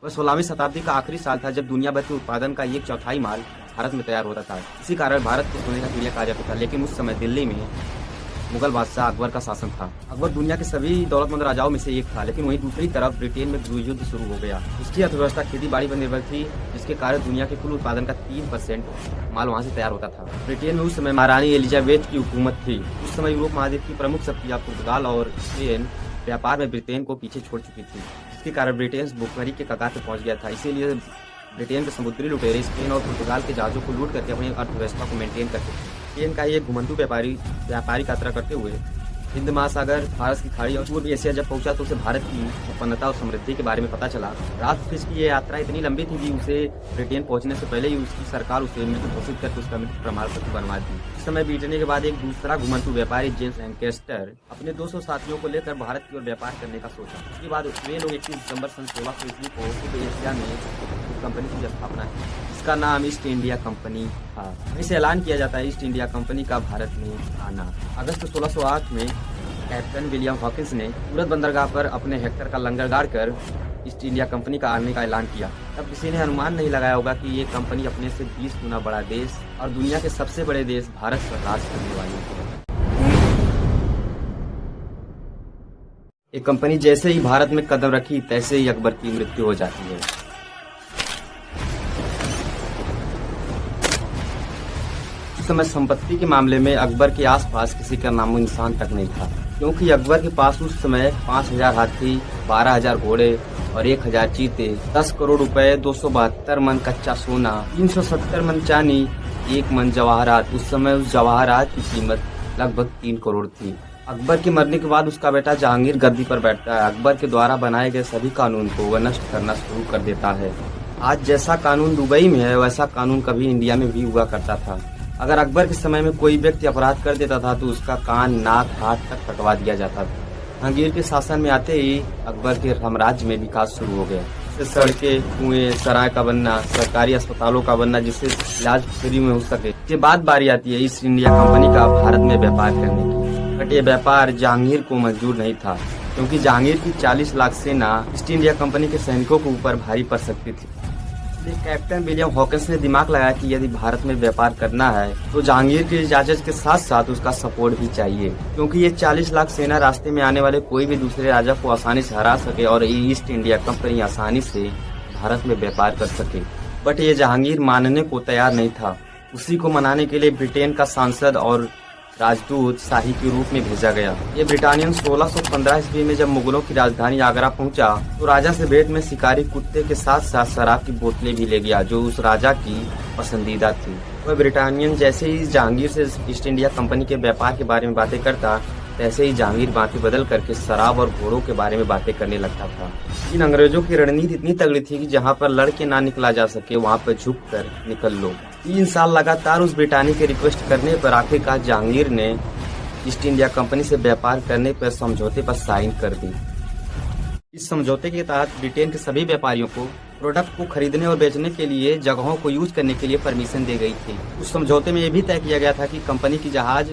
वह 16वीं शताब्दी का आखिरी साल था जब दुनिया भर के उत्पादन का एक चौथाई माल भारत में तैयार होता था। इसी कारण भारत को सोने का चिड़िया कहा जाता था। लेकिन उस समय दिल्ली में मुगल बादशाह अकबर का शासन था। अकबर दुनिया के सभी दौलतमंद राजाओं में से एक था, लेकिन वहीं दूसरी तरफ ब्रिटेन में गृह युद्ध शुरू हो गया। उसकी अर्थव्यवस्था खेती बाड़ी पर निर्भर थी, जिसके कारण दुनिया के कुल उत्पादन का 3% माल वहाँ से तैयार होता था। ब्रिटेन में उस समय महारानी एलिजाबेथ की हुकूमत थी। उस समय यूरोप महाद्वीप की प्रमुख शक्तियाँ पुर्तगाल और स्पेन व्यापार में ब्रिटेन को पीछे छोड़ चुकी थी, जिसके कारण ब्रिटेन भुखमरी के कगार पर पहुंच गया था। इसीलिए ब्रिटेन के समुद्री लुटेरे स्पेन और पुर्तगाल के जहाजों को लूट करके अपनी अर्थव्यवस्था को मेंटेन करते थे। स्पेन का एक घुमंतू व्यापारी यात्रा करते हुए हिंद महासागर, फारस की खाड़ी और पूर्वी एशिया जब पहुंचा तो उसे भारत की संपन्नता और समृद्धि के बारे में पता चला। राजफिश की ये यात्रा इतनी लंबी थी कि उसे ब्रिटेन पहुंचने से पहले ही उसकी सरकार उसे मृत घोषित करके उसका मृत्यु प्रमाण पत्र बनवा दी। उस समय ब्रिटेन के बाद एक दूसरा घुमंतू व्यापारी जेम्स लैंकेस्टर अपने 200 साथियों को लेकर भारत की ओर व्यापार करने का सोचा। उसके बाद वे लोग 21 दिसंबर सन 1600 ईस्वी को पूर्वी एशिया में कंपनी की स्थापना की, जिसका नाम ईस्ट इंडिया कंपनी था। इसे ऐलान किया जाता है ईस्ट इंडिया कंपनी का भारत में आना। अगस्त 1608 में कैप्टन विलियम हॉकिंस ने सूरत बंदरगाह पर अपने हेक्टर का लंगर गाड़कर ईस्ट इंडिया कंपनी का आने का ऐलान किया। तब किसी ने अनुमान नहीं लगाया होगा कि ये कंपनी अपने से 20 गुना बड़ा देश और दुनिया के सबसे बड़े देश भारत पर राज करने वाली है। ये कंपनी जैसे ही भारत में कदम रखी तैसे ही अकबर की मृत्यु हो जाती है। उस समय संपत्ति के मामले में अकबर के आसपास किसी का नामो निशान तक नहीं था, क्योंकि अकबर के पास उस समय 5000 हाथी, 12000 घोड़े और 1000 चीते, 10 करोड़ रुपए, 272 मन कच्चा सोना, 370 मन चांदी, 1 मन जवाहरात। उस समय उस जवाहरात की कीमत लगभग 3 करोड़ थी। अकबर के मरने के बाद उसका बेटा जहांगीर गद्दी पर बैठता है। अकबर के द्वारा बनाए गए सभी कानून को वह नष्ट करना शुरू कर देता है। आज जैसा कानून दुबई में है वैसा कानून कभी इंडिया में भी हुआ करता था। अगर अकबर के समय में कोई व्यक्ति अपराध कर देता था तो उसका कान, नाक, हाथ तक कटवा दिया जाता था। जहांगीर के शासन में आते ही अकबर के साम्राज्य में विकास शुरू हो गया। सड़कें, कुएं, सराय का बनना, सरकारी अस्पतालों का बनना जिससे इलाज फ्री में हो सके। इसके बाद बारी आती है ईस्ट इंडिया कंपनी का भारत में व्यापार करने की। बट ये व्यापार जहांगीर को मंजूर नहीं था, क्योंकि जहांगीर की 40 लाख सेना ईस्ट इंडिया कंपनी के सैनिकों के ऊपर भारी पड़ सकती थी। कैप्टन विलियम हॉकिंस ने दिमाग लगाया कि यदि भारत में व्यापार करना है तो जहांगीर की इजाजत के साथ साथ उसका सपोर्ट भी चाहिए, क्योंकि ये 40 लाख सेना रास्ते में आने वाले कोई भी दूसरे राजा को आसानी से हरा सके और ईस्ट इंडिया कंपनी आसानी से भारत में व्यापार कर सके। बट ये जहांगीर मानने को तैयार नहीं था। उसी को मनाने के लिए ब्रिटेन का सांसद और राजदूत शाही के रूप में भेजा गया। ये ब्रिटानियन 1615 ईस्वी में जब मुगलों की राजधानी आगरा पहुंचा तो राजा से भेंट में शिकारी कुत्ते के साथ साथ शराब की बोतलें भी ले गया, जो उस राजा की पसंदीदा थी। वह ब्रिटानियन जैसे ही जहांगीर से ईस्ट इंडिया कंपनी के व्यापार के बारे में बातें करता, तैसे ही जहांगीर बातें बदल करके शराब और घोड़ों के बारे में बातें करने लगता था। इन अंग्रेजों की रणनीति इतनी तगड़ी थी कि जहाँ पर लड़के ना निकला जा सके वहाँ पर झुक कर निकल लो। 3 साल लगातार उस ब्रिटानी के रिक्वेस्ट करने पर आखिरकार जहांगीर ने ईस्ट इंडिया कंपनी से व्यापार करने पर समझौते पर साइन कर दी। इस समझौते के तहत ब्रिटेन के सभी व्यापारियों को प्रोडक्ट को खरीदने और बेचने के लिए जगहों को यूज करने के लिए परमिशन दी गई थी। उस समझौते में यह भी तय किया गया था कि कंपनी की जहाज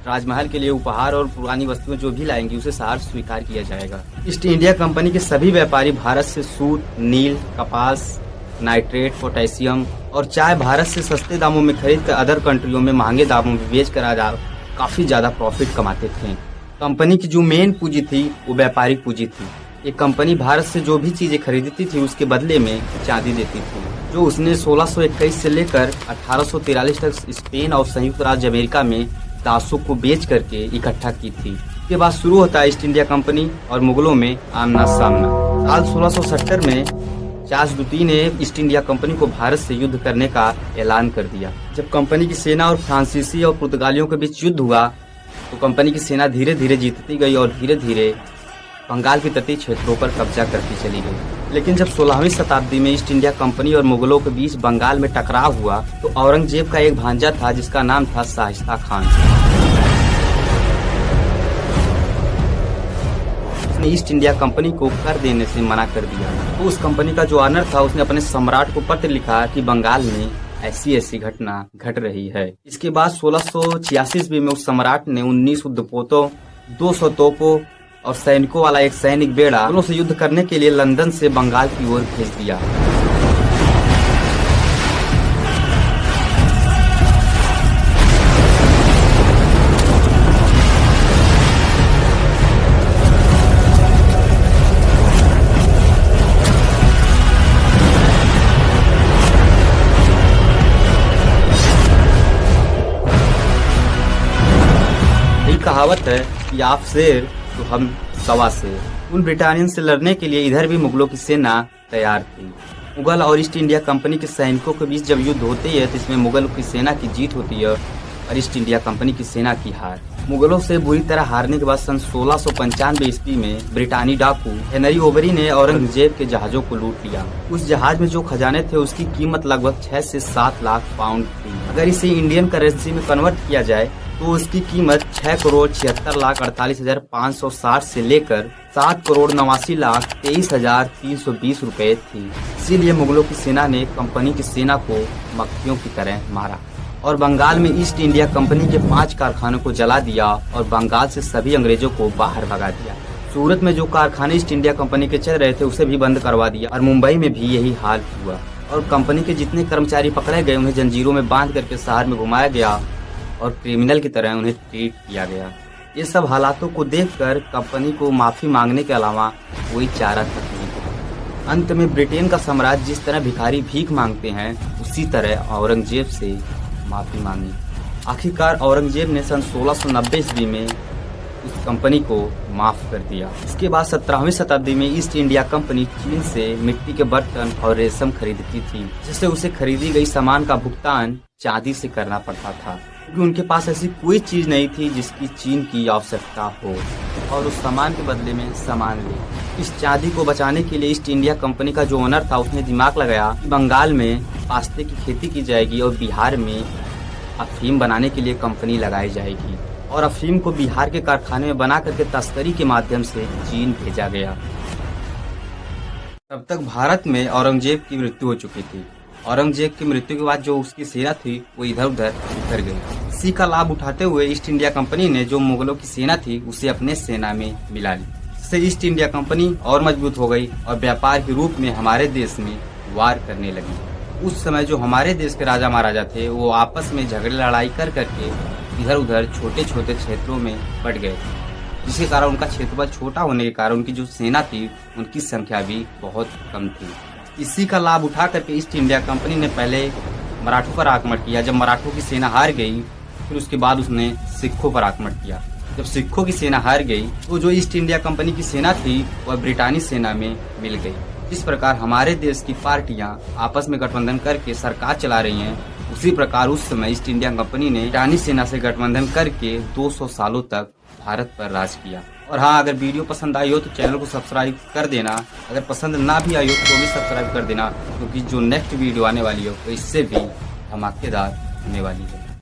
राजमहल के लिए उपहार और पुरानी वस्तुएं जो भी लाएंगी उसे सार स्वीकार किया जाएगा। ईस्ट इंडिया कंपनी के सभी व्यापारी भारत से सूत, नील, कपास, नाइट्रेट, पोटेशियम और चाय भारत से सस्ते दामों में खरीद कर अदर कंट्रियों में महंगे दामों में बेच कर काफी ज्यादा प्रॉफिट कमाते थे। कंपनी की जो मेन पूंजी थी वो व्यापारिक पूंजी थी। ये कंपनी भारत से जो भी चीजें खरीदती थी उसके बदले में चांदी देती थी, जो उसने 1621 से लेकर 1843 तक स्पेन और संयुक्त राज्य अमेरिका में दासों को बेच करके इकट्ठा की थी। इसके बाद शुरू होता है ईस्ट इंडिया कंपनी और मुगलों में आमना सामना। साल 1670 में चार्ल्स द्वितीय ने ईस्ट इंडिया कंपनी को भारत से युद्ध करने का ऐलान कर दिया। जब कंपनी की सेना और फ्रांसीसी और पुर्तगालियों के बीच युद्ध हुआ तो कंपनी की सेना धीरे धीरे जीतती गई और धीरे धीरे बंगाल के तटीय क्षेत्रों पर कब्जा करती चली गई। लेकिन जब 16वीं शताब्दी में ईस्ट इंडिया कंपनी और मुगलों के बीच बंगाल में टकराव हुआ तो औरंगजेब का एक भांजा था जिसका नाम था शाइस्ता खान। उसने ईस्ट इंडिया कंपनी को कर देने से मना कर दिया। तो उस कंपनी का जो ऑनर था उसने अपने सम्राट को पत्र लिखा कि बंगाल में ऐसी ऐसी घटना घट रही है। इसके बाद 1686 ईस्वी में उस सम्राट ने 19 युद्धपोतों, 200 तोपों और सैनिकों वाला एक सैनिक बेड़ा मुगलों से युद्ध करने के लिए लंदन से बंगाल की ओर भेज दिया। कहावत है कि आप शेर तो हम सवा शेर। उन ब्रिटानियन से लड़ने के लिए इधर भी मुगलों की सेना तैयार थी। मुगल और ईस्ट इंडिया कंपनी के सैनिकों के बीच जब युद्ध होती है तो इसमें मुगलों की सेना की जीत होती है और ईस्ट इंडिया कंपनी की सेना की हार। मुगलों से बुरी तरह हारने के बाद सन 1695 ईस्वी में ब्रिटानी डाकू हेनरी ओबरी ने औरंगजेब के जहाजों को लूट लिया। उस जहाज में जो खजाने थे उसकी कीमत लगभग 6 से 7 लाख पाउंड थी। अगर इसे इंडियन करेंसी में कन्वर्ट किया जाए तो उसकी कीमत 6,76,48,560 से लेकर 7,89,23,320 रुपए थी। इसीलिए मुगलों की सेना ने कंपनी की सेना को मक्खियों की तरह मारा और बंगाल में ईस्ट इंडिया कंपनी के 5 कारखानों को जला दिया और बंगाल से सभी अंग्रेजों को बाहर भगा दिया। सूरत में जो कारखाने ईस्ट इंडिया कंपनी के चल रहे थे उसे भी बंद करवा दिया और मुंबई में भी यही हाल हुआ और कंपनी के जितने कर्मचारी पकड़े गए उन्हें जंजीरों में बांध करके शहर में घुमाया गया और क्रिमिनल की तरह उन्हें ट्रीट किया गया। ये सब हालातों को देखकर कंपनी को माफी मांगने के अलावा कोई चारा तक नहीं था। अंत में ब्रिटेन का साम्राज्य जिस तरह भिखारी भीख मांगते हैं उसी तरह औरंगजेब से माफी मांगी। आखिरकार औरंगजेब ने सन 1690 ईस्वी में उस कंपनी को माफ कर दिया। इसके बाद 17वीं शताब्दी में ईस्ट इंडिया कंपनी चीन से मिट्टी के बर्तन और रेशम खरीदती थी, जिससे उसे खरीदी गई सामान का भुगतान चांदी से करना पड़ता था, क्योंकि उनके पास ऐसी कोई चीज नहीं थी जिसकी चीन की आवश्यकता हो और उस सामान के बदले में सामान ले। इस चांदी को बचाने के लिए ईस्ट इंडिया कंपनी का जो ओनर था उसने दिमाग लगाया कि बंगाल में पास्ते की खेती की जाएगी और बिहार में अफीम बनाने के लिए कंपनी लगाई जाएगी और अफीम को बिहार के कारखाने में बना करके तस्करी के माध्यम से चीन भेजा गया। तब तक भारत में औरंगजेब की मृत्यु हो चुकी थी। औरंगजेब की मृत्यु के बाद जो उसकी सेना थी वो इधर उधर बिखर गई। इसी का लाभ उठाते हुए ईस्ट इंडिया कंपनी ने जो मुगलों की सेना थी उसे अपने सेना में मिला ली, जिससे ईस्ट इंडिया कंपनी और मजबूत हो गई और व्यापार के रूप में हमारे देश में वार करने लगी। उस समय जो हमारे देश के राजा महाराजा थे वो आपस में झगड़े लड़ाई कर करके इधर उधर छोटे छोटे क्षेत्रों में बट गए, जिसके कारण उनका क्षेत्रफल छोटा होने के कारण उनकी जो सेना थी उनकी संख्या भी बहुत कम थी। इसी का लाभ उठा करके ईस्ट इंडिया कंपनी ने पहले मराठों पर आक्रमण किया। जब मराठों की सेना हार गई फिर उसके बाद उसने सिखों पर आक्रमण किया। जब सिखों की सेना हार गई तो जो ईस्ट इंडिया कंपनी की सेना थी वह ब्रिटानी सेना में मिल गई। इस प्रकार हमारे देश की पार्टियां आपस में गठबंधन करके सरकार चला रही हैं, उसी प्रकार उस समय ईस्ट इंडिया कंपनी ने ब्रिटानी सेना से गठबंधन करके 200 सालों तक भारत पर राज किया। और हाँ, अगर वीडियो पसंद आई हो तो चैनल को सब्सक्राइब कर देना। अगर पसंद ना भी आई हो तो भी सब्सक्राइब कर देना, क्योंकि जो नेक्स्ट वीडियो आने वाली हो तो इससे भी धमाकेदार होने वाली है।